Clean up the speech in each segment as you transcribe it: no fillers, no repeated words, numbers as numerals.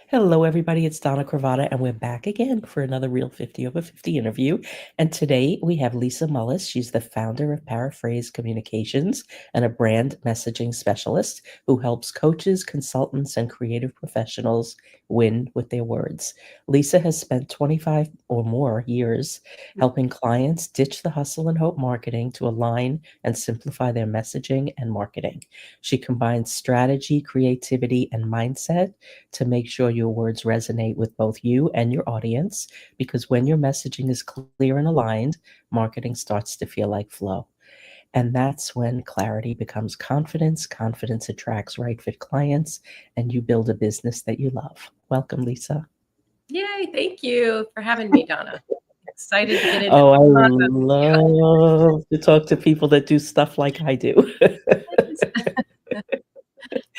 Hello, everybody. It's Donna Cravata, and we're back again for another Real 50 Over 50 interview. And today we have Lisa Mullis. She's the founder of Paraphrase Communications and a brand messaging specialist who helps coaches, consultants, and creative professionals win with their words. Lisa has spent 25 or more years helping clients ditch the hustle and hope marketing to align and simplify their messaging and marketing. She combines strategy, creativity, and mindset to make sure your words resonate with both you and your audience, because when your messaging is clear and aligned, marketing starts to feel like flow. And that's when clarity becomes confidence. Confidence attracts right fit clients, and you build a business that you love. Welcome, Lisa. Yay, thank you for having me, Donna. Excited to get into Oh, I a lot of you. love to talk to people that do stuff like I do.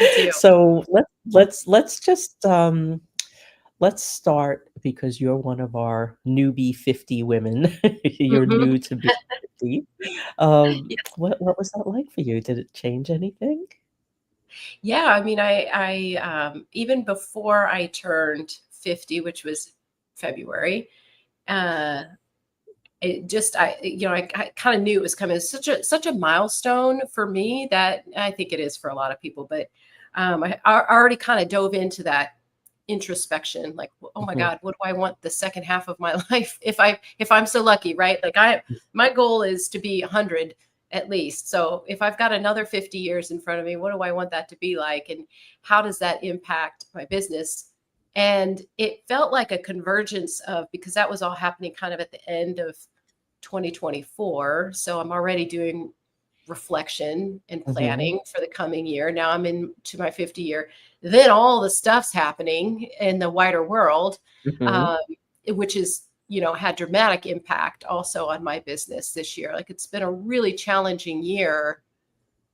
Me too. So let's just let's start because you're one of our newbie 50 women. You're Mhm. new to being 50. Yeah. What was that like for you? Did it change anything? Yeah, I mean, even before I turned 50, which was February, uh, it just I kind of knew it was coming. It's such a milestone for me that I think it is for a lot of people. But I already kind of dove into that introspection, like, oh my Mhm. God, what do I want the second half of my life if I'm so lucky, right? Like my goal is to be 100 at least. So if I've got another 50 years in front of me, what do I want that to be like, and how does that impact my business? And it felt like a convergence of, because that was all happening kind of at the end of 2024. So I'm already doing reflection and Mhm. planning for the coming year. Now I'm into my 50 year. Then all the stuff's happening in the wider world, Mhm. um, which is, had dramatic impact also on my business this year. Like, it's been a really challenging year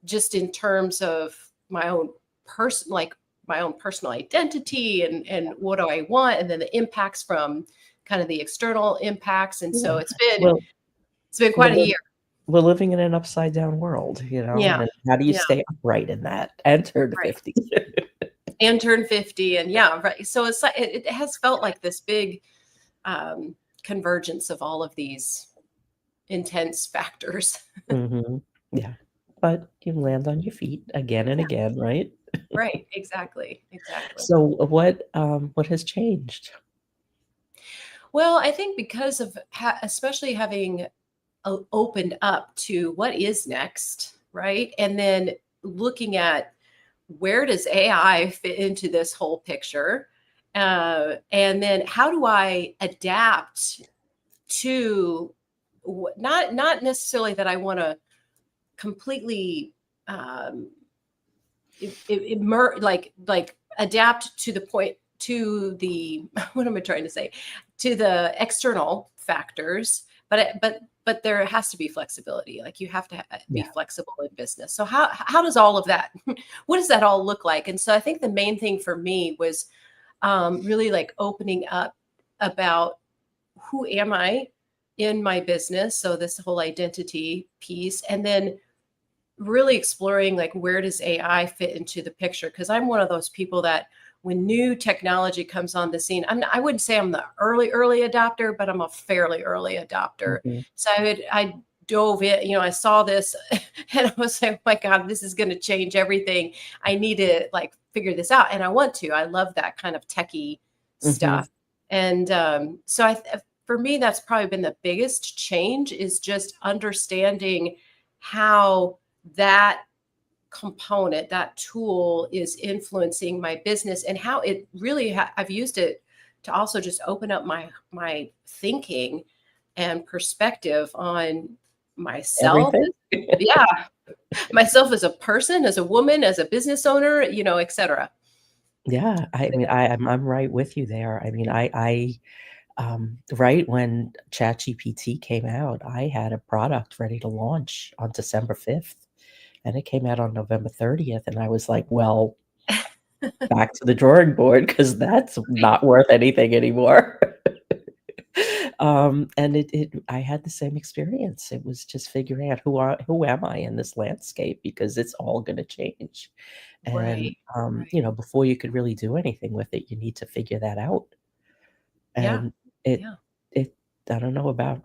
just in terms of my own my own personal identity, and what do I want, and then the impacts from kind of the external impacts. And so Yeah. it's Well, been we're quite a year. we're living in an upside down world, Yeah. and how do you Yeah. stay upright in that and turn to Right. 50? And turn 50. And yeah, right. So it's like it has felt like this big um convergence of all of these intense factors. Mhm. Yeah. But you land on your feet again and Yeah. again, right? Right. Exactly. Exactly. So what has changed? Well, I think because of especially having opened up to what is next, right? And then looking at, where does AI fit into this whole picture? And then how do I adapt to, not necessarily that I want to completely um, like adapt to the point, to the what am I trying to say, to the external factors, but there has to be flexibility. Like, you have to be Yeah. flexible in business. So how does all of that what does that all look like? And so I think the main thing for me was really like opening up about, who am I in my business, so this whole identity piece, and then really exploring, like, where does AI fit into the picture? Because I'm one of those people that, when new technology comes on the scene, I wouldn't say I'm the early adopter, but I'm a fairly early adopter. Mhm. So I dove in, I saw this and I was like, oh my God, this is going to change everything. I need to, like, figure this out. And I want to. I love that kind of techie Mhm. stuff. And so for me, that's probably been the biggest change, is just understanding how that component, that tool, is influencing my business, and how it really I've used it to also just open up my thinking and perspective on myself. Everything? Yeah, myself as a person, as a woman, as a business owner, etc. Yeah, I mean, I'm right with you there. I mean, right when ChatGPT came out, I had a product ready to launch on December 5th, and it came out on November 30th, and I was like, "Well, back to the drawing board because that's not worth anything anymore." And I had the same experience. It was just figuring out who am I in this landscape because it's all going to change. And Right. Right. before you could really do anything with it, you need to figure that out. Yeah. And it Yeah. it I don't know about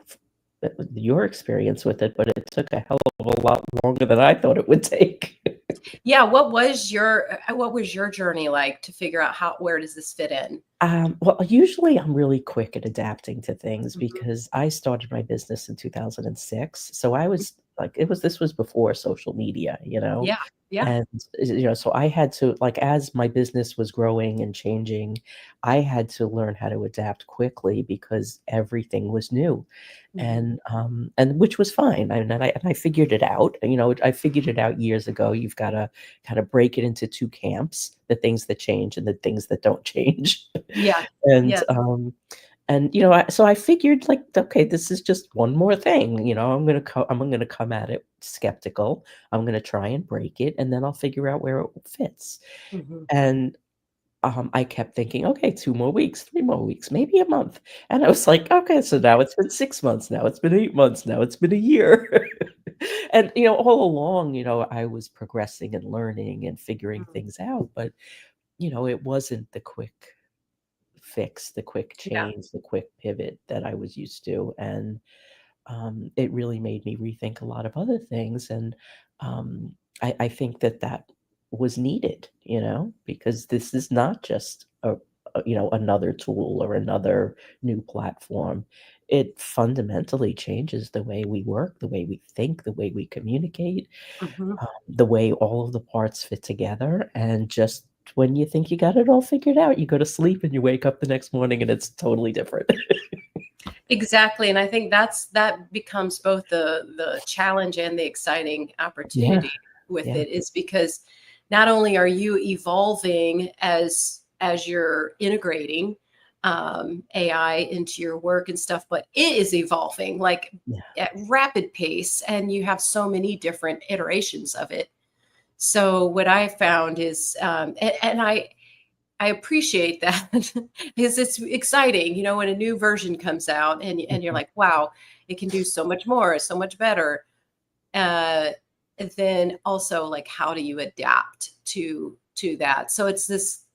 your experience with it, but it took a hell of a lot longer than I thought it would take. Yeah. What was your journey like to figure out where does this fit in? Well, usually I'm really quick at adapting to things Mhm. because I started my business in 2006. So I was like, this was before social media, Yeah. Yeah. and so I had to, like, as my business was growing and changing, I had to learn how to adapt quickly because everything was new, Mhm. and which was fine. And I figured it out. I figured it out years ago. You've got to kind of break it into two camps: the things that change and the things that don't change. Yeah. And, Yeah. so I figured, like, okay, this is just one more thing, I'm gonna come at it skeptical. I'm gonna try and break it, and then I'll figure out where it fits. Mhm. And, I kept thinking, "Okay, 2 more weeks, 3 more weeks, maybe a month." And I was like, "Okay, so now it's been 6 months, now it's been 8 months, now it's been a year." And, all along, I was progressing and learning and figuring Mhm. things out, but, it wasn't the quick fix, the quick Yeah. change, the quick pivot that I was used to, and, it really made me rethink a lot of other things, and, I think that was needed, because this is not just another tool or another new platform. It fundamentally changes the way we work, the way we think, the way we communicate, Mhm. the way all of the parts fit together, and just when you think you got it all figured out, you go to sleep and you wake up the next morning and it's totally different. Exactly, and I think that becomes both the challenge and the exciting Yeah, opportunity with yeah, it is because not only are you evolving as you're integrating AI into your work and stuff, but it is evolving like yeah, at rapid pace, and you have so many different iterations of it. So what I found is, and I appreciate that because it's exciting, when a new version comes out and you're mhm, like, wow, it can do so much more, so much better. Uh, and then also like, how do you adapt to that? So it's this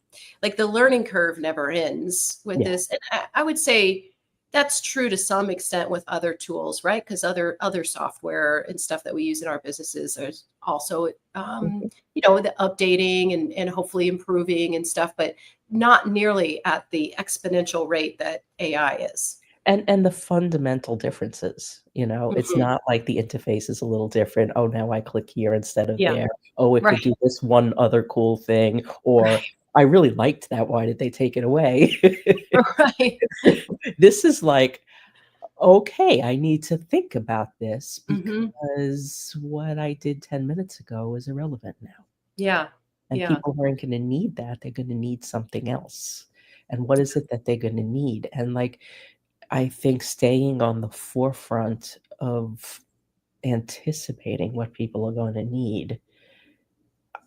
like the learning curve never ends with yeah, this. And I would say that's true to some extent with other tools, right? Because other software and stuff that we use in our businesses is also mhm. the updating and hopefully improving and stuff, but not nearly at the exponential rate that AI is. And the fundamental differences, it's Mhm. not like the interface is a little different. "Oh, now I click here instead of Yeah. there. Oh, it could Right. do this one other cool thing," or, Right. "I really liked that, why did they take it away?" Right. This is like, "Okay, I need to think about this Hmm. because what I did 10 minutes ago is irrelevant now." Yeah. And Yeah. people aren't gonna need that, they're gonna need something else. And what is it that they're gonna need? And, like, I think staying on the forefront of anticipating what people are gonna need,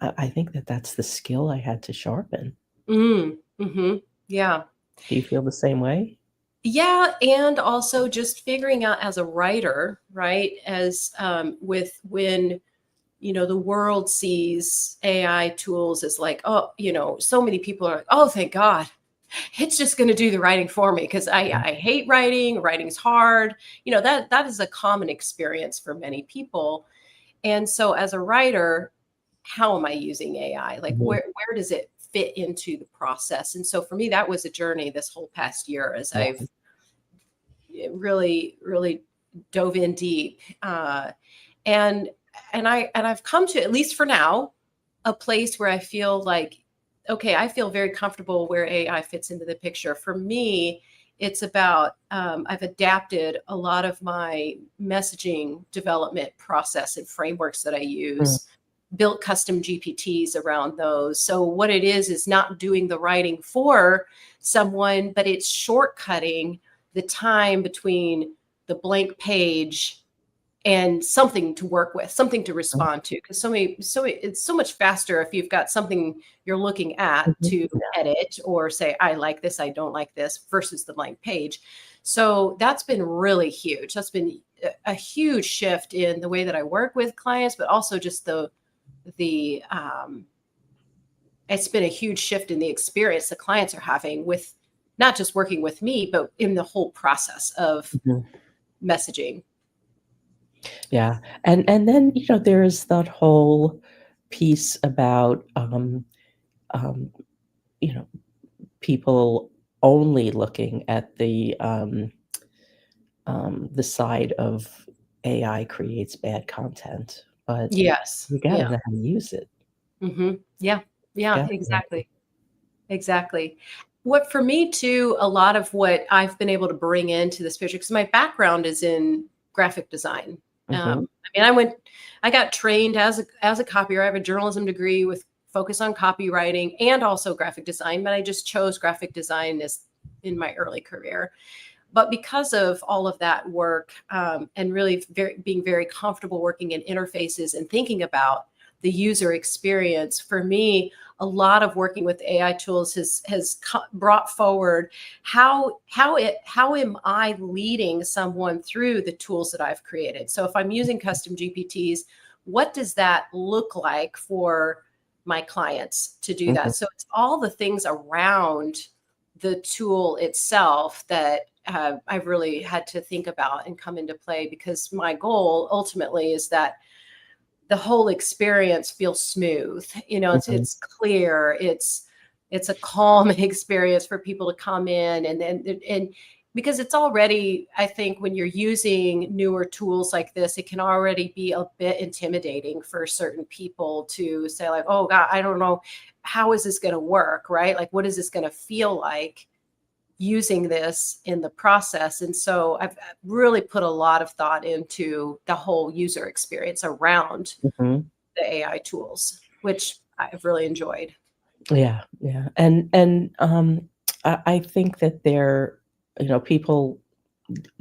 I think that that's the skill I had to sharpen. Mm. Hmm. Yeah. Do you feel the same way? Yeah, and also just figuring out as a writer, right? As with when the world sees AI tools as like, oh, so many people are like, oh, thank God, it's just going to do the writing for me because Mm, I hate writing. Writing's hard. That is a common experience for many people. And so, as a writer, how am I using AI? Like, mhm, where does it fit into the process? And so, for me, that was a journey this whole past year as yeah, I've really, really dove in deep. And I've come to, at least for now, a place where I feel like, okay, I feel very comfortable where AI fits into the picture. For me, it's about I've adapted a lot of my messaging development process and frameworks that I mm, use, built custom GPTs around those. So what it is not doing the writing for someone, but it's shortcutting the time between the blank page and something to work with, something to respond to. Because it's so much faster if you've got something you're looking at Mhm. to Yeah. edit or say, I like this, I don't like this, versus the blank page. So that's been really huge. That's been a huge shift in the way that I work with clients, but also just the it's been a huge shift in the experience the clients are having with not just working with me, but in the whole process of Mhm. messaging. Yeah. And then, there's that whole piece about, um, you know, people only looking at the side of AI creates bad content, but Yes. you gotta Yeah. know how to use it. Yeah. You Yeah. gotta know. Exactly. Exactly. What for me too, a lot of what I've been able to bring into this picture, because my background is in graphic design. Mhm, I mean, I got trained as a copywriter. I have a journalism degree with focus on copywriting and also graphic design, but I just chose graphic design as in my early career. But because of all of that work and really being very comfortable working in interfaces and thinking about the user experience, for me, a lot of working with AI tools has brought forward how am I leading someone through the tools that I've created. So if I'm using custom GPTs, what does that look like for my clients to do mhm, that? So it's all the things around the tool itself that I've really had to think about and come into play, because my goal ultimately is that the whole experience feels smooth. mhm, It's clear. It's a calm experience for people to come in and because it's already, I think when you're using newer tools like this, it can already be a bit intimidating for certain people to say like, oh God, I don't know, how is this going to work, right? Like, what is this going to feel like using this in the process? And so I've really put a lot of thought into the whole user experience around mhm. the AI tools, which I've really enjoyed. Yeah, yeah, and I think that people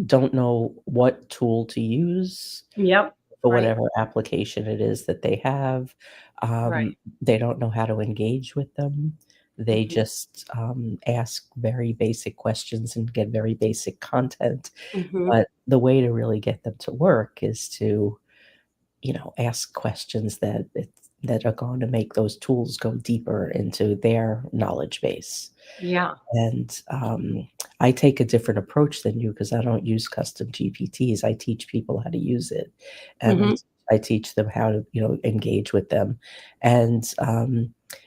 don't know what tool to use Yep. for Right. whatever application it is that they have. Right. They don't know how to engage with them. They Hmm. just, ask very basic questions and get very basic content, Hmm. but the way to really get them to work is to, ask questions that are going to make those tools go deeper into their knowledge base. Yeah. And, I take a different approach than you because I don't use custom GPTs. I teach people how to use it, and Hmm. I teach them how to, engage with them, and,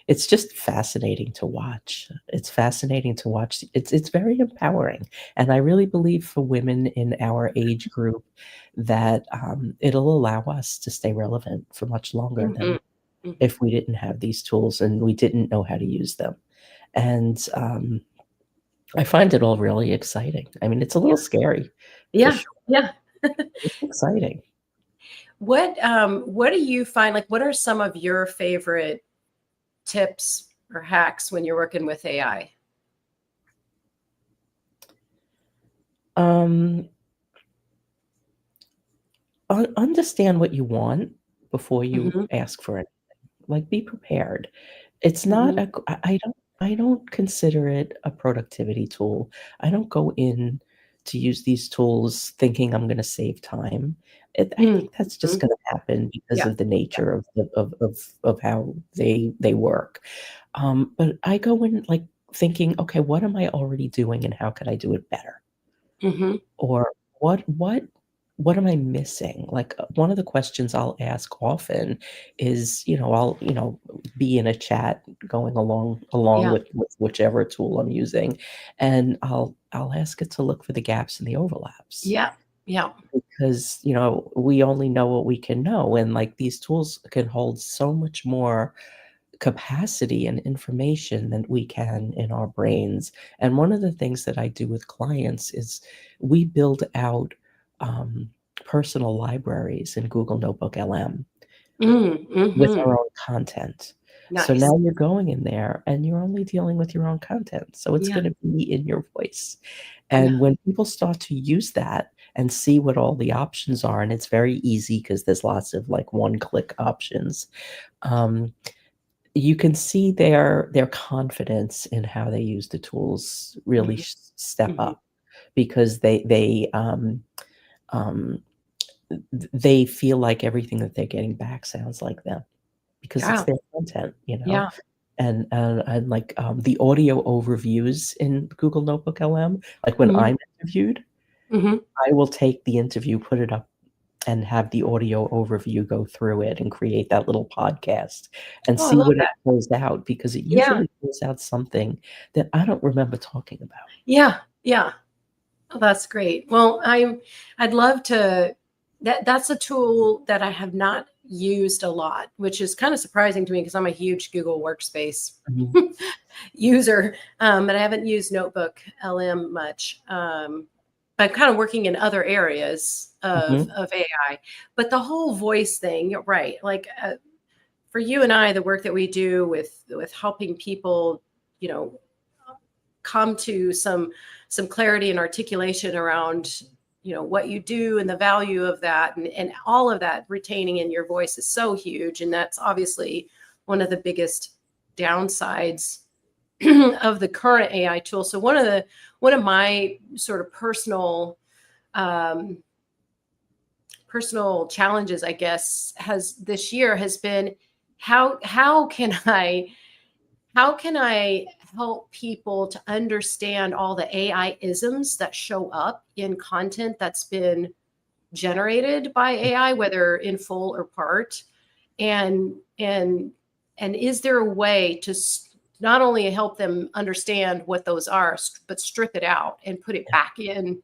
it's just fascinating to watch. It's fascinating to watch. It's very empowering, and I really believe for women in our age group that, it'll allow us to stay relevant for much longer Hmm. than Hmm. if we didn't have these tools and we didn't know how to use them. And, I find it all really exciting. I mean, it's a little scary for Yeah. sure. Yeah. It's exciting. What do you find, like, what are some of your favorite tips or hacks when you're working with AI? Um, understand what you want before you Hmm. ask for it. Like, be prepared. It's not Hmm. a g I don't consider it a productivity tool. I don't go in to use these tools thinking I'm gonna save time. I Hmm. think that's just gonna happen because Yeah. of the Yeah. nature of how they work. But I go in, like, thinking, "Okay, what am I already doing and how could I do it better?" Hmm. Or what am I missing? Like, one of the questions I'll ask often is, I'll, be in a chat going along Yeah. with whichever tool I'm using, and I'll ask it to look for the gaps and the overlaps Yeah. Yeah. because, we only know what we can know, and, like, these tools can hold so much more capacity and information than we can in our brains. And one of the things that I do with clients is we build out personal libraries in Google Notebook LM with Hmm. our own content. So Nice. now you're going in there and you're only dealing with your own content. So it's Yeah. going to be in your voice. Yeah. And when people start to use that, and see what all the options are. And it's very easy because there's lots of like one-click options. Um, you can see their confidence in how they use the tools really Mhm. step Mhm. up because um, they feel like everything that they're getting back sounds like them because it's Yeah. their content, Yeah. and like the audio overviews in Google Notebook LM, like when Mhm. I'm interviewed, Mhm. I will take the interview, put it up, and have the audio overview go through it and create that little podcast and Oh, I see love what it that. pulls out because it Yeah. usually pulls out something that I don't remember talking about. Yeah. Yeah. Oh, that's great. Well, I'd love to that's a tool that I have not used a lot, which is kind of surprising to me because I'm a huge Google Workspace Mhm, user, but I haven't used Notebook LM much. But I'm kind of working in other areas mhm, of AI. But the whole voice thing, you're right. Like for you and I, the work that we do with helping people, you know, come to some clarity and articulation around what you do and the value of that, and all of that retaining in your voice is so huge, and that's obviously one of the biggest downsides of the current AI tool. So one of my sort of um, personal challenges, I guess, has this year has been how can I help people to understand all the AI isms that show up in content that's been generated by AI, whether in full or part? And and and is there a way to not only help them understand what those are, but strip it out and put it back in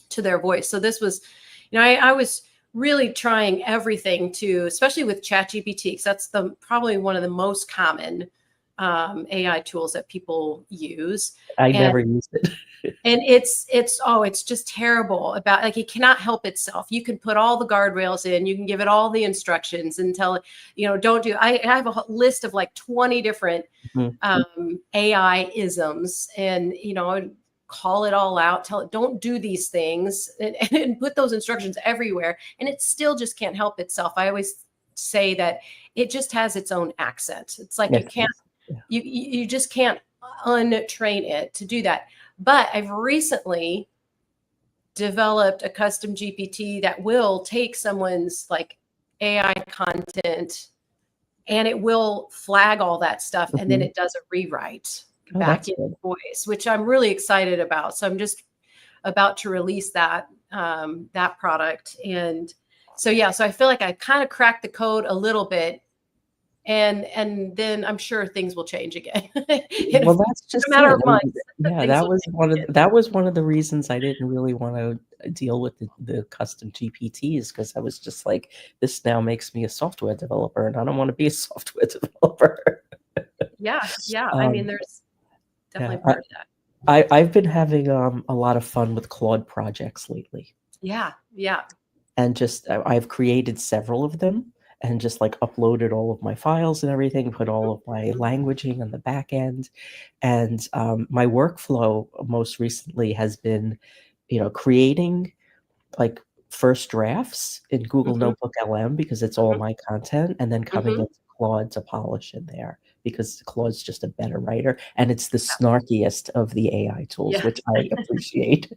to their voice? So this was, I was really trying everything to, especially with ChatGPT, because that's the probably one of the most common AI tools that people use. I And never used it. it's just terrible about, like, it cannot help itself. You can put all the guardrails in, you can give it all the instructions and tell it, don't do. I have a list of like 20 different Mhm, AI isms, and I'd call it all out, tell it don't do these things, and put those instructions everywhere, and it still just can't help itself. I always say that it just has its own accent. It's like yes, it can't, yes, yeah. you just can't untrain it to do that. But I've recently developed a custom GPT that will take someone's like AI content, and it will flag all that stuff, and then Mhm. it does a rewrite Oh, back that's in good. voice, which I'm really excited about. So I'm just about to release that product. And so yeah, so I feel like I kind of cracked the code a little bit, and then I'm sure things will change again. In Well, that's a just matter it. of I mean, months, yeah, things will change again. that was one of the reasons I didn't really wanna deal with the custom GPTs because I was just like, "This now makes me a software developer, and I don't wanna be a software developer." Yeah, yeah. I mean, Um, there's yeah, definitely part of that. I've been having, a lot of fun with Claude projects lately. Yeah, yeah. And just I've created several of them and just, like, uploaded all of my files and everything, put all of my Mhm. languaging on the back end, and, my workflow most recently has been, creating, like, first drafts in Google Mhm. Notebook LM because it's all Mhm. my content, and then coming Mhm. into Claude to polish in there because Claude's just a better writer, and it's the snarkiest of the AI tools, Yeah. which I appreciate.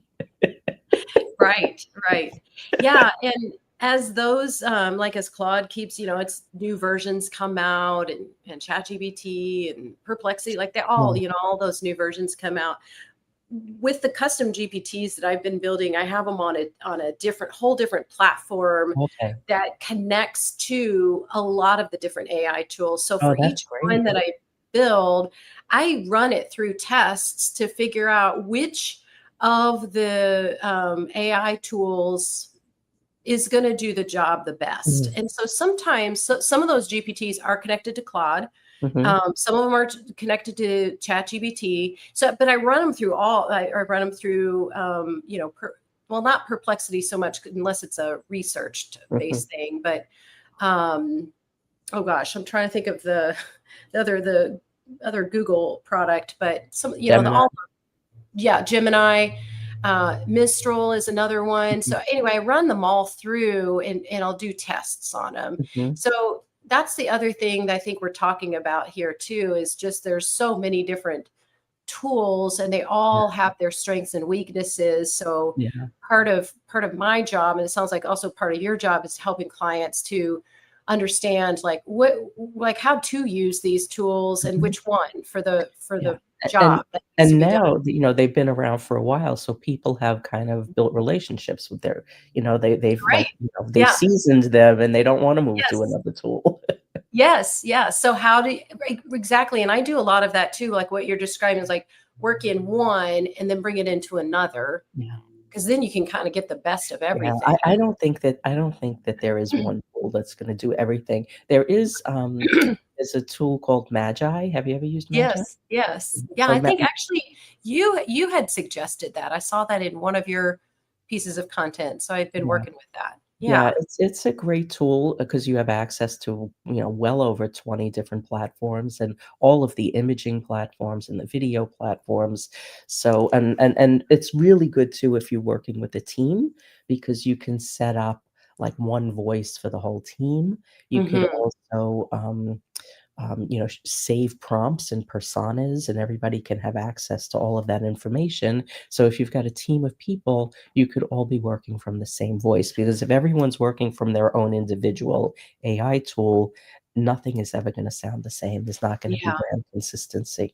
Right, right. Yeah, and as those, like as Claude keeps, its new versions come out, and ChatGPT and Perplexity, like they all, Yeah, all those new versions come out. With the custom GPTs that I've been building, I have them on a whole different platform okay. that connects to a lot of the different AI tools. So Oh, for that's each one great. that I build, I run it through tests to figure out which of the AI tools is going to do the job the best. Mhm, And so sometimes some of those GPTs are connected to Claude. mhm. Some of them are connected to ChatGPT. So, but I run them through I run them through, well, not Perplexity so much unless it's a researched Mhm. based thing. But um, oh gosh, I'm trying to think of the other Google product. But some, the Gemini. all, yeah, Gemini. Mistral is another one. Mhm, So anyway, I run them all through and I'll do tests on them. mhm. So that's the other thing that I think we're talking about here too, is just there's so many different tools and they Yeah, all have their strengths and weaknesses. So yeah, part of my job, and it sounds like also part of your job, is helping clients to understand like what, like how to use these tools and mhm, which one for yeah, the a job that needs to and be done. now, they've been around for a while, so people have kind of built relationships with their they've, Right. like, they've Yeah. seasoned them, and they don't wanna move to Yes. another tool. Yes, yes. So how do exactly, and I do a lot of that too, like what you're describing is like work in one and then bring it into another, Yeah. because then you can kind of get the best of Yeah, everything. I don't think that there is one tool that's gonna do everything. There's a tool called Magi. Have you ever used Magi? Yes, yes. Yeah, So I Ma think actually you had suggested that. I saw that in one of your pieces of content. So I've been Yeah. working with that. Yeah, Yeah. it's a great tool because you have access to, well over 20 different platforms and all of the imaging platforms and the video platforms. So and it's really good too if you're working with a team because you can set up like one voice for the whole team. You could Hmm. also save prompts and personas, and everybody can have access to all of that information. So if you've got a team of people, you could all be working from the same voice because if everyone's working from their own individual AI tool, nothing is ever going to sound the same. There's not going to be Yeah. brand consistency.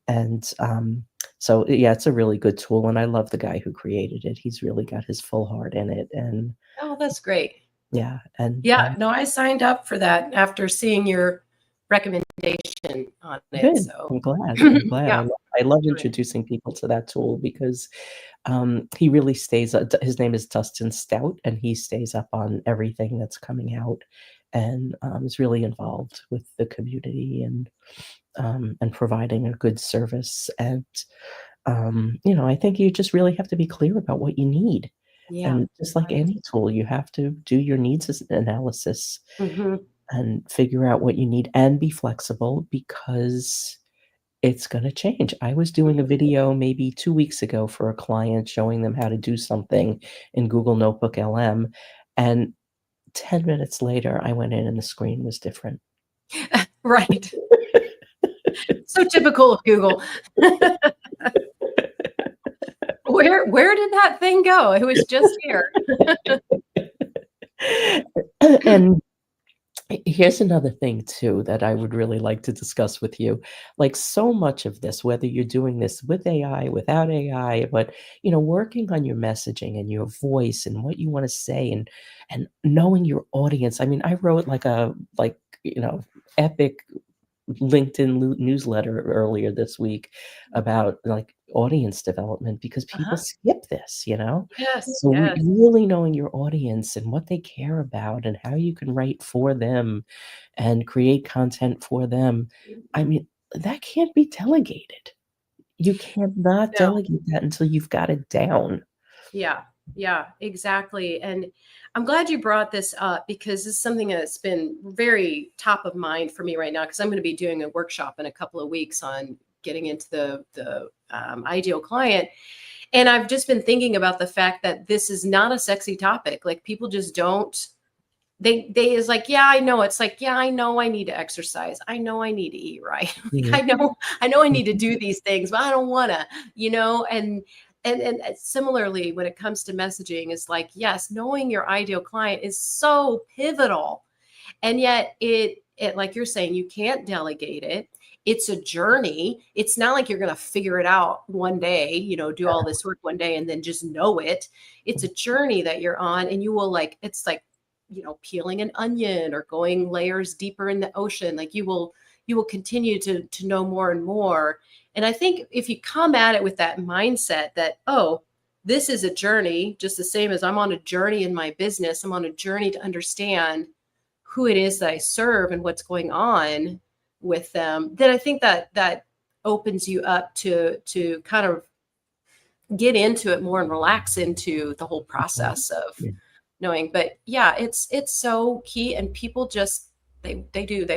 And so, yeah, it's a really good tool. And I love the guy who created it. He's really got his full heart in it. And Oh, that's great. yeah, Yeah, no, I signed up for that after seeing your recommendation on it. good. So I'm glad. I'm glad. yeah, I love doing it. introducing people to that tool because he really stays his name is Dustin Stout, and he stays up on everything that's coming out and, is really involved with the community and providing a good service, and, I think you just really have to be clear about what you need, Yeah, and just like right. any tool, you have to do your needs analysis Hmm. and figure out what you need and be flexible because it's gonna change. I was doing a video maybe 2 weeks ago for a client showing them how to do something in Google Notebook LM, and 10 minutes later, I went in and the screen was different. Right. So typical of Google. Where did that thing go? It was just here. And here's another thing too that I would really like to discuss with you. Like so much of this, whether you're doing this with AI, without AI, but working on your messaging and your voice and what you want to say and knowing your audience. I mean, I wrote epic LinkedIn newsletter earlier this week about like audience development because people Uh-huh. skip this. Yes, So yes. really knowing your audience and what they care about and how you can write for them and create content for them. I mean, that can't be delegated. You cannot No. delegate that until you've got it down. Yeah. Yeah, exactly. And I'm glad you brought this up because this is something that's been very top of mind for me right now because I'm going to be doing a workshop in a couple of weeks on getting into the ideal client. And I've just been thinking about the fact that this is not a sexy topic. Like people just don't, they is like, yeah, I know. It's like, yeah, I know I need to exercise. I know I need to eat right. Like, Mhm, I know I need to mhm. do these things, but I don't wanna, and similarly when it comes to messaging, is like, yes, knowing your ideal client is so pivotal. And yet it like you're saying, you can't delegate it. It's a journey. It's not like you're going to figure it out one day, do all this work one day and then just know it. It's a journey that you're on, and you will, like, it's like, peeling an onion or going layers deeper in the ocean. Like you will continue to know more and more. And I think if you come at it with that mindset that, oh, this is a journey, just the same as I'm on a journey in my business, I'm on a journey to understand who it is that I serve and what's going on with them, then I think that opens you up to kind of get into it more and relax into the whole process of Yeah, knowing. But yeah, it's so key, and people just they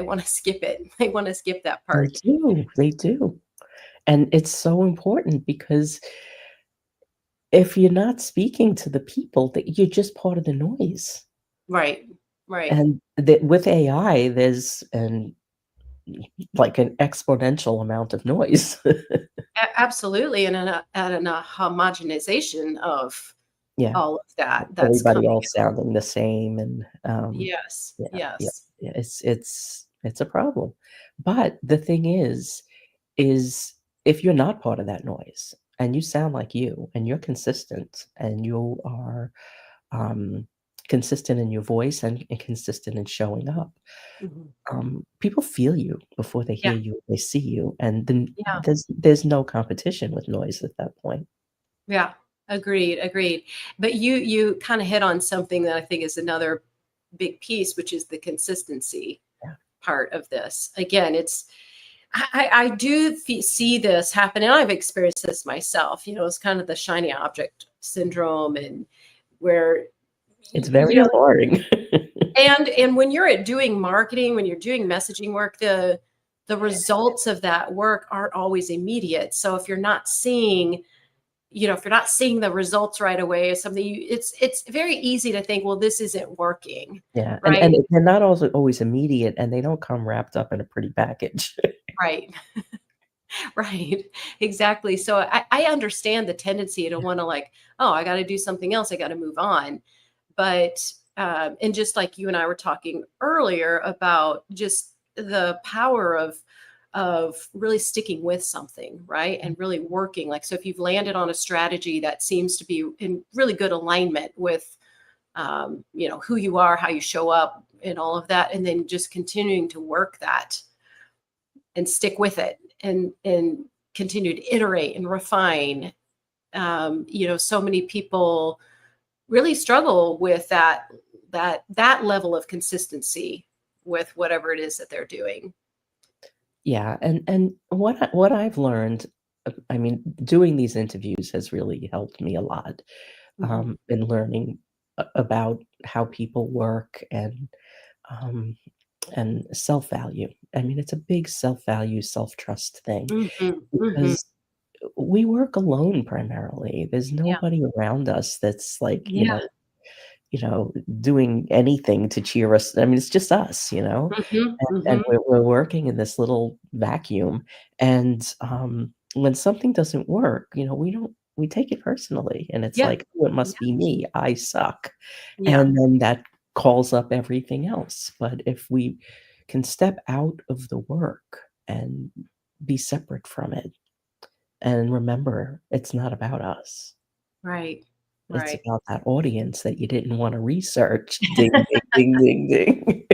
want to skip it. They want to skip that they part. do, they do. And it's so important because if you're not speaking to the people, that you're just part of the noise. Right. Right. And that with AI, there's like an exponential amount of noise. Absolutely. And a homogenization of Yeah, all of that that's everybody coming all out. sounding the same, and, Yes. yeah, yeah, Yes. yeah, it's a problem. But the thing is if you're not part of that noise, and you sound like you, and you're consistent, and you are, um, consistent in your voice and consistent in showing up, Mhm. people feel you before they Yeah. hear you, they see you, and then Yeah. there's no competition with noise at that point. Yeah. Agreed. Agreed. But you kind of hit on something that I think is another big piece, which is the consistency Yeah, part of this. Again, it's I do see this happen, and I've experienced this myself. It's kind of the shiny object syndrome, and where it's you very know, alluring. and when you're at doing marketing, when you're doing messaging work, the results of that work aren't always immediate. So if you're not seeing the results right away, or something, it's very easy to think, well, this isn't working, Yeah, and right? they're not also always immediate, and they don't come wrapped up in a pretty package. Right. Right. Exactly. So I understand the tendency to want to, like, oh, I got to do something else. I got to move on. But, and just like you and I were talking earlier about just the power of really sticking with something, right? And really working. Like, so if you've landed on a strategy that seems to be in really good alignment with, who you are, how you show up and all of that, and then just continuing to work that and stick with it and continue to iterate and refine. So many people really struggle with that level of consistency with whatever it is that they're doing. Yeah, and what I've learned, I mean, doing these interviews has really helped me a lot, Mhm. in learning about how people work, um, and self-value. I mean, it's a big self-value, self-trust thing Mhm. Mhm. because we work alone primarily. There's Yeah. nobody around us that's like, Yeah. doing anything to cheer us. I mean, it's just us, Mhm. and Mhm. we're working in this little vacuum, and, when something doesn't work, we take it personally, and it's Yeah. like, "Oh, it Yeah. must be me, I suck," Yeah. and then that calls up everything else. But if we can step out of the work and be separate from it, and remember it's not about us, Right. it's Right. about that audience that you didn't wanna research. Ding, ding, ding, ding, ding.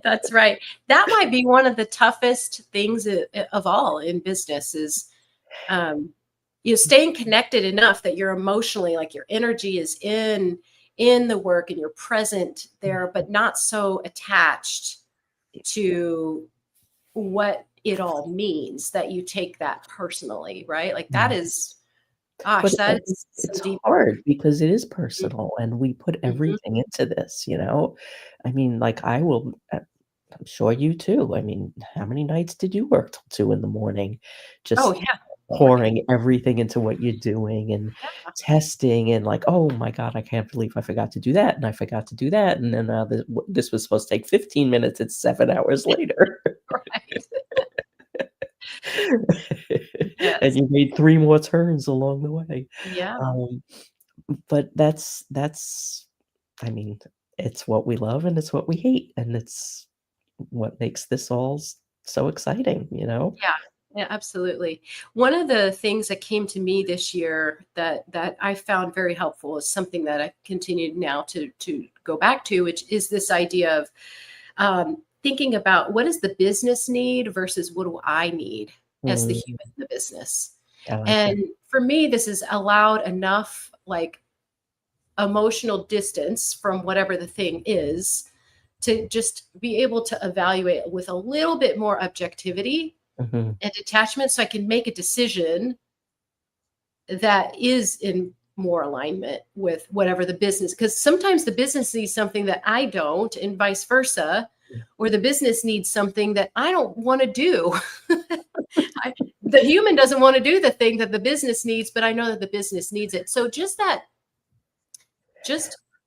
That's right. That might be one of the toughest things of all in business is, um, staying connected enough that you're emotionally, like, your energy is in the work and you're present there, but not so attached to what it all means that you take that personally, right? Like, that Yeah. is, gosh, But that is some it's deep work. hard because it is Mhm. personal, and we put Mhm. everything into this, you know? I mean, like, I'm sure you too. I mean, how many nights did you work till 2 in the morning, Oh, just yeah. Right. pouring everything into what you're doing and Yeah. testing and like, "Oh my god, I can't believe I forgot to do that, and I forgot to do that, and then, this was supposed to take 15 minutes, it's 7 hours later." Right. And Yes. you made 3 more turns along the way. Yeah. Um, but that's I mean, it's what we love and it's what we hate, and it's what makes this all so exciting, you know? Yeah. Yeah, absolutely. One of the things that came to me this year that I found very helpful is something that I continued now to go back to, which is this idea of, thinking about what does the business need versus what do I need as the Mm, human in the business. I like that. And for me, this has allowed enough, like, emotional distance from whatever the thing is to just be able to evaluate with a little bit more objectivity Mhm. and detachment, so I can make a decision that is in more alignment with whatever the business, because sometimes the business needs something that I don't, and vice versa, Yeah. or the business needs something that I don't want to do. I, The human doesn't want to do the thing that the business needs, but I know that the business needs it. So just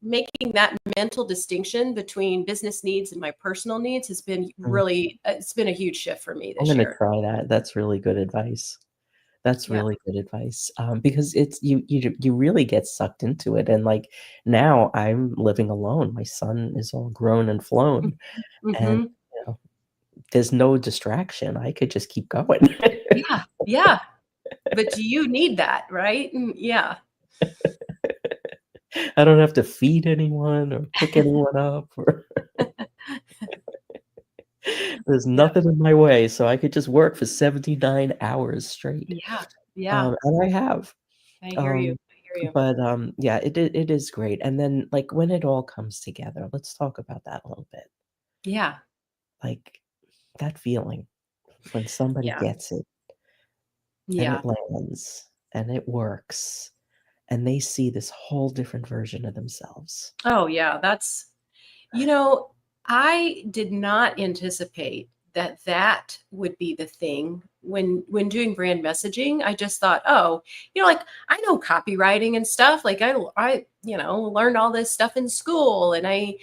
making that mental distinction between business needs and my personal needs has been Mm, really, it's been a huge shift for me I'm this gonna year. try that. That's really good advice. That's Yeah. really good advice, because it's you really get sucked into it, and, like, now I'm living alone. My son is all grown and flown, and, Mm-hmm. you know, there's no distraction. I could just keep going. Yeah. Yeah. But you need that, right? Yeah. I don't have to feed anyone or pick anyone up or there's Yeah. nothing in my way, so I could just work for 79 hours straight, Yeah. Yeah. and I have. I hear you. Um, I hear you. but, yeah, it is great, and then, like, when it all comes together, let's talk about that a little bit. Yeah. Like, that feeling when somebody Yeah. gets it and Yeah. it lands and it works and they see this whole different version of themselves. Oh, yeah. You know, I did not anticipate that that would be the thing when doing brand messaging. I just thought, oh, like I know copywriting and stuff. Like I learned all this stuff in school, and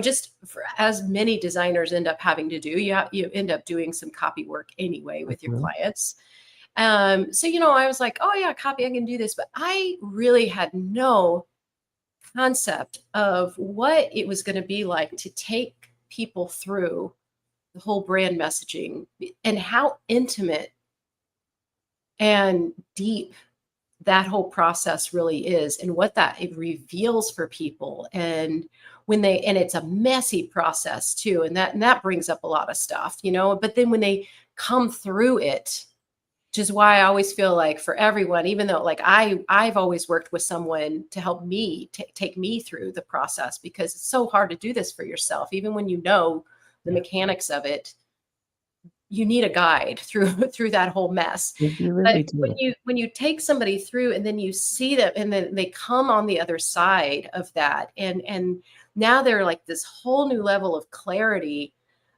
just as many designers end up having to do, you end up doing some copy work anyway with your Mhm. clients. So I was like, oh yeah, copy, I can do this, but I really had no concept of what it was going to be like to take people through the whole brand messaging and how intimate and deep that whole process really is, and what that it reveals for people. And it's a messy process too, and that brings up a lot of stuff, but then when they come through it, which is why I always feel like for everyone, even though like I've always worked with someone to help me take me through the process, because it's so hard to do this for yourself. Even when you know the Yeah, mechanics of it, you need a guide through through that whole mess. you But really when do. you take somebody through and then you see them and then they come on the other side of that, and now they're like this whole new level of clarity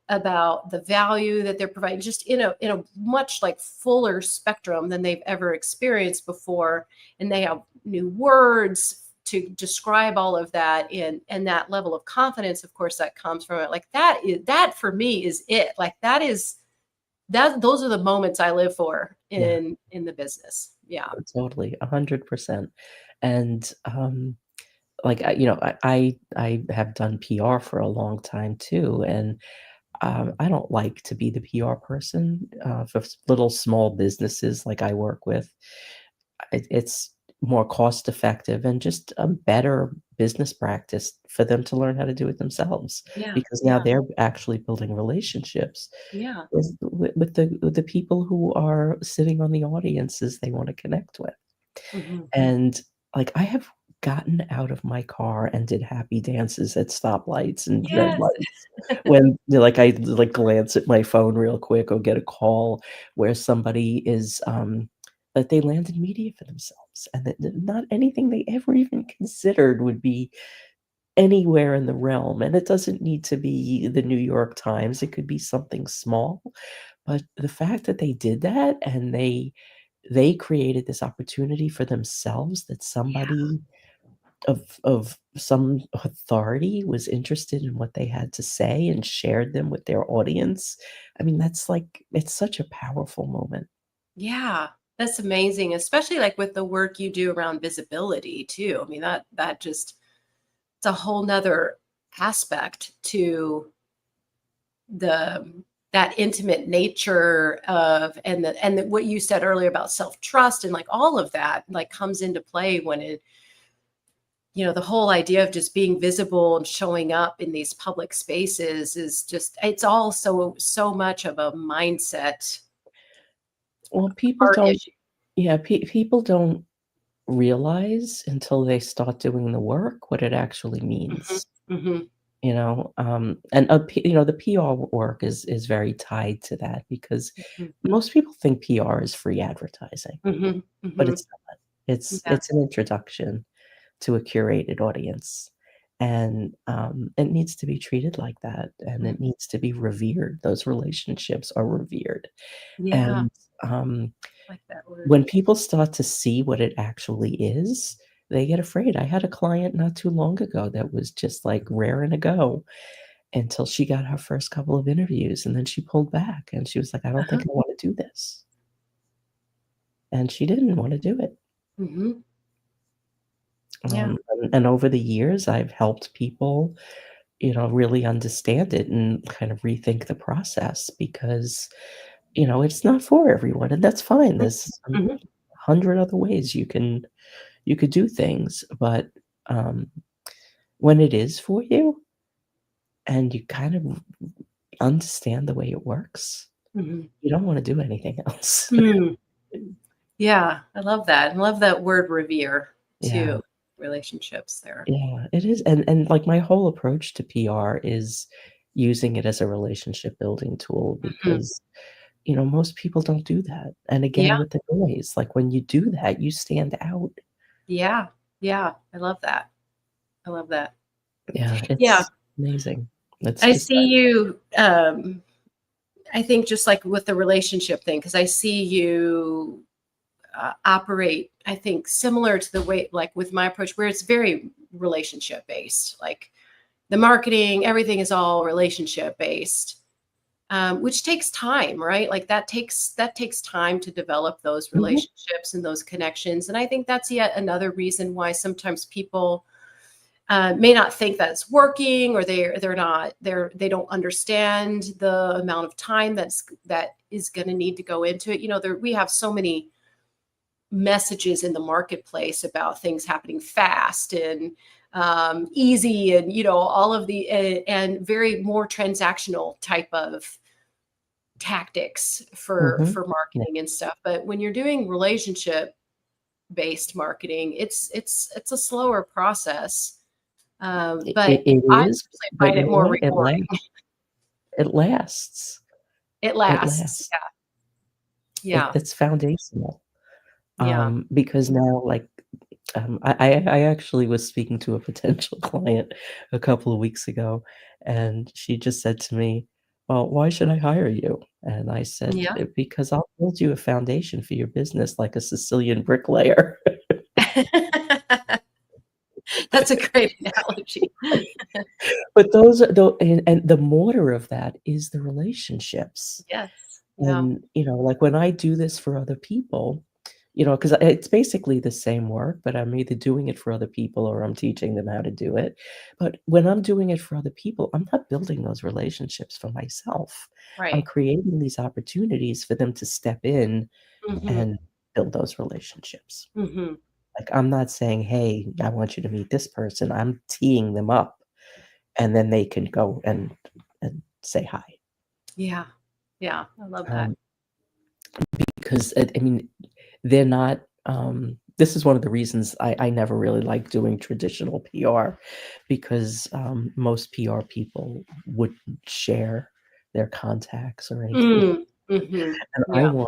about the value that they're providing, just in a much like fuller spectrum than they've ever experienced before, and they have new words to describe all of that, and that level of confidence, of course, that comes from it. Like that for me is it. Like those are the moments I live for Yeah, in the business. Yeah. totally, 100%. And, like, I have done PR for a long time too, and I don't like to be the PR person, for little small businesses like I work with. It's more cost effective and just a better business practice for them to learn how to do it themselves, Yeah. because now Yeah. they're actually building relationships Yeah. with the people who are sitting on the audiences they want to connect with. Hmm. And, like, I have gotten out of my car and did happy dances at stoplights and red Yes. lights when, like, I, like, glance at my phone real quick or get a call where somebody is, that they landed media for themselves, and that not anything they ever even considered would be anywhere in the realm, and it doesn't need to be the New York Times, it could be something small, but the fact that they did that and they created this opportunity for themselves, that Yeah. somebody of some authority was interested in what they had to say and shared them with their audience. I mean, that's like it's such a powerful moment. Yeah. That's amazing, especially like with the work you do around visibility too. I mean, that just, it's a whole nother aspect to the that intimate nature of, what you said earlier about self-trust, and like all of that like comes into play when the whole idea of just being visible and showing up in these public spaces is just, it's all so much of a mindset Well, people art don't issue. yeah, people don't realize until they start doing the work what it actually Hmm. means. Hmm. And, the PR work is very tied to that because Hmm. most people think PR is free advertising, Hmm. but Hmm. it's not. It's Yeah. it's an introduction to a curated audience, and it needs to be treated like that, and Mm. it needs to be revered. Those relationships are revered, Yeah, and like that word. when people start to see what it actually is, they get afraid. I had a client not too long ago that was just, like, raring to go until she got her first couple of interviews, and then she pulled back, and she was like, "I don't think Uh-huh. I wanna do this." And she didn't wanna do it. Mhm. Yeah. And over the years, I've helped people, really understand it and kind of rethink the process because, it's not for everyone, and that's fine. Mm. There's Mhm. 100 other ways you could do things, but, um, when it is for you and you kind of understand the way it works, Mhm. you don't wanna do anything else. Mm. Yeah, I love that. I love that word revere Yeah, too. Relationships there. yeah, it is, and, like, my whole approach to PR is using it as a relationship building tool Mhm. because, most people don't do that, and Yeah, again, with the noise, like, when you do that, you stand out. yeah, yeah. I love that. I love that. Yeah, Yeah, it's amazing. It's I just see you, I think just like with the relationship thing, because I see you operate, I think, similar to the way, like with my approach, where it's very relationship based. Like the marketing, everything is all relationship based, which takes time, right? Like that takes time to develop those Mhm, relationships and those connections. And I think that's yet another reason why sometimes people may not think that it's working, or they don't understand the amount of time that is going to need to go into it. We have so many messages in the marketplace about things happening fast and easy, and all of the and very more transactional type of tactics mhm. for Yeah, marketing and stuff. But when you're doing relationship based marketing, it's a slower process, but it I is, personally but find you it know more what? rewarding. It lasts. It It lasts. lasts. Yeah, yeah, It's foundational, yeah, because now, like, I actually was speaking to a potential client a couple of weeks ago, and she just said to me, "Well, why should I hire you?" And I said, yeah. Because I'll build you a foundation for your business like a Sicilian bricklayer." That's a great analogy. But those are and the mortar of that is the relationships. Yes. Yeah. And, like, when I do this for other people, because it's basically the same work, but I'm either doing it for other people or I'm teaching them how to do it. But when I'm doing it for other people, I'm not building those relationships for myself. I'm Right. creating these opportunities for them to step in Mhm. and build those relationships. Mhm. Like, I'm not saying, "Hey, I want you to meet this person." I'm teeing them up, and then they can go and say hi. Yeah. Yeah. I love that. Um, because, I mean, they're not, this is one of the reasons I never really like doing traditional PR because, most PR people wouldn't share their contacts or anything, Mm. Mhm. and Yeah.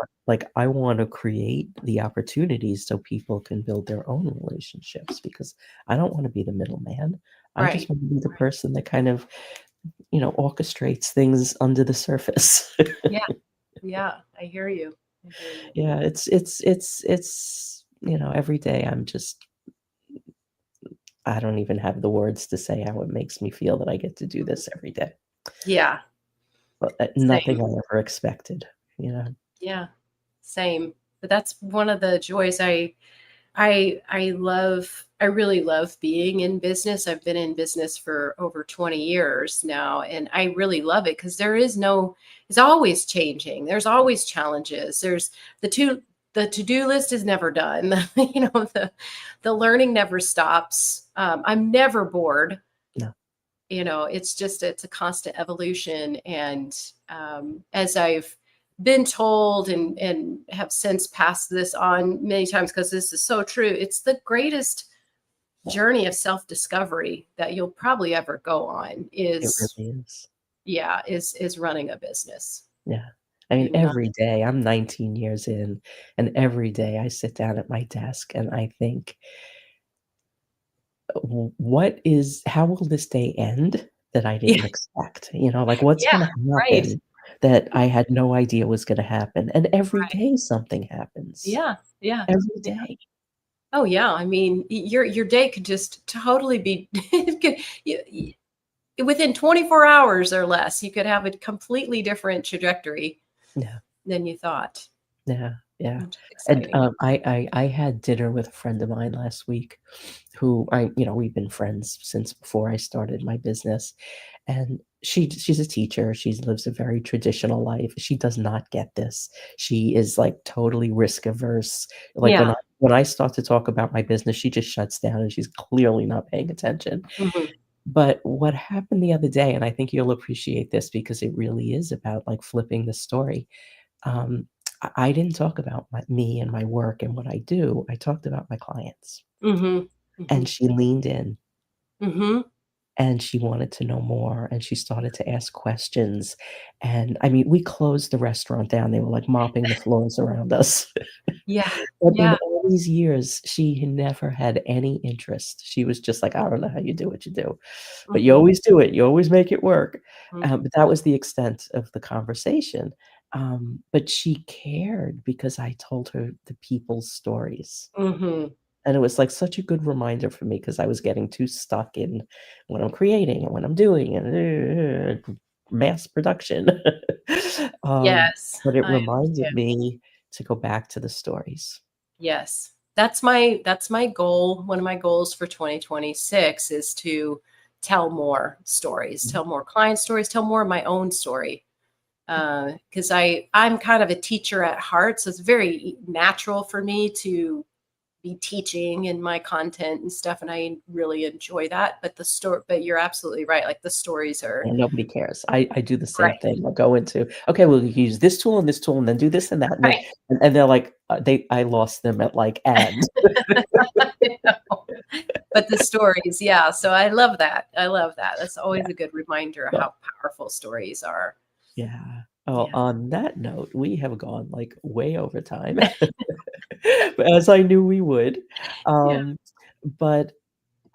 I wanna create the opportunities so people can build their own relationships because I don't wanna be the middleman. I just Right. wanna be the Right. person that kind of, orchestrates things under the surface. Yeah. Yeah. I hear you. I hear you. Yeah, it's every day I'm just I don't even have the words to say how it makes me feel that I get to do this every day. Yeah. But, nothing Same. I ever expected, you know? Yeah. Same. But that's one of the joys I really love being in business. I've been in business for over 20 years now, and I really love it because it's always changing. There's always challenges. There's the to-do list is never done. The learning never stops. I'm never bored. No, It's a constant evolution. And as I've been told and have since passed this on many times, because this is so true, it's the greatest journey of self-discovery that you'll probably ever go on. it Is really is. Yeah, is running a business, Yeah. I mean, being an every day I'm 19 years in, and every day I sit down at my desk and I think, how will this day end that I Yeah, didn't expect? Like, what's yeah, gonna right. happen that I had no idea was gonna happen? And every day something happens. Yeah, yeah, Every yeah. day. Oh, yeah, I mean, your day could just totally be it could you within 24 hours or less, you could have a completely different trajectory Yeah, than you thought, yeah, yeah. which is And, exciting. I had dinner with a friend of mine last week who we've been friends since before I started my business, and she's a teacher, she lives a very traditional life, she does not get this. She is, like, totally risk averse. Like, Yeah. when I start to talk about my business, she just shuts down, and she's clearly not paying attention. Mhm. But what happened the other day, and I think you'll appreciate this because it really is about, like, flipping the story. Um, I didn't talk about me and my work and what I do, I talked about my clients, Mhm. and Mhm. she leaned in, Mhm. and she wanted to know more, and she started to ask questions, and, I mean, we closed the restaurant down, they were, like, mopping the floors around us. Yeah. But in Yeah. all these years, she had never had any interest. She was just like, "I don't know how you do what you do, but you Mhm. always do it. You always make it work." Mhm. But that was the extent of the conversation. But she cared because I told her the people's stories. Mhm. And it was, like, such a good reminder for me because I was getting too stuck in what I'm creating and what I'm doing and mass production. Um, Yes, but it I reminded understand. me to go back to the stories. Yes. That's my goal. One of my goals for 2026 is to tell more stories, Mhm. tell more client stories, tell more of my own story. Because I'm kind of a teacher at heart, so it's very natural for me to be teaching in my content and stuff, and I really enjoy that. But you're absolutely right. Like the stories are And nobody cares. I do the same right, thing. I'll go into, "Okay, well, you use this tool, and then do this and that," and then right. and they're like, I lost them at, like, "And." I know. But the stories, yeah. So I love that. I love that. That's Yeah, always a good reminder of well, how powerful stories are. yeah. Well, Yeah. on that note, we have gone, like, way over time, but as I knew we would. Yeah. Um, but,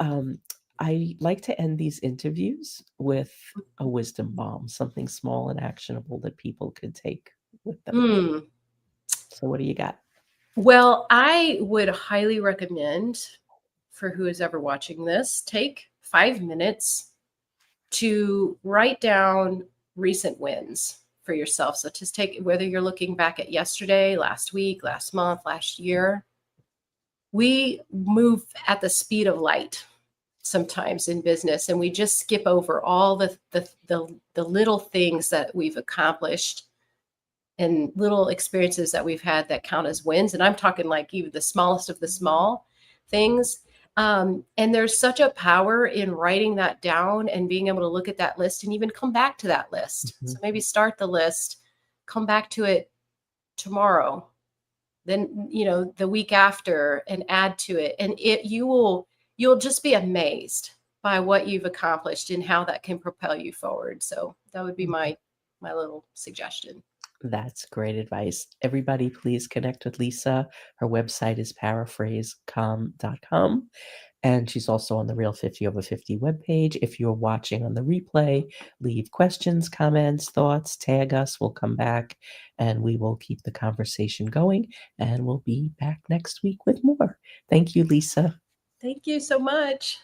um, I like to end these interviews with a wisdom bomb, something small and actionable that people could take with them. Hmm. So what do you got? Well, I would highly recommend for who is ever watching this, take 5 minutes to write down recent wins for yourself. So just take whether you're looking back at yesterday, last week, last month, last year. We move at the speed of light sometimes in business, and we just skip over all the little things that we've accomplished and little experiences that we've had that count as wins. And I'm talking like even the smallest of the small things. And there's such a power in writing that down and being able to look at that list and even come back to that list. So Mhm. maybe start the list, come back to it tomorrow, then the week after, and add to it, and you'll just be amazed by what you've accomplished and how that can propel you forward. So that would be Mhm. my little suggestion. That's great advice. Everybody, please connect with Lisa. Her website is paraphrasecom.com, and she's also on the Real 50 Over 50 webpage. If you're watching on the replay, leave questions, comments, thoughts, tag us. We'll come back and we will keep the conversation going, and we'll be back next week with more. Thank you, Lisa. Thank you so much.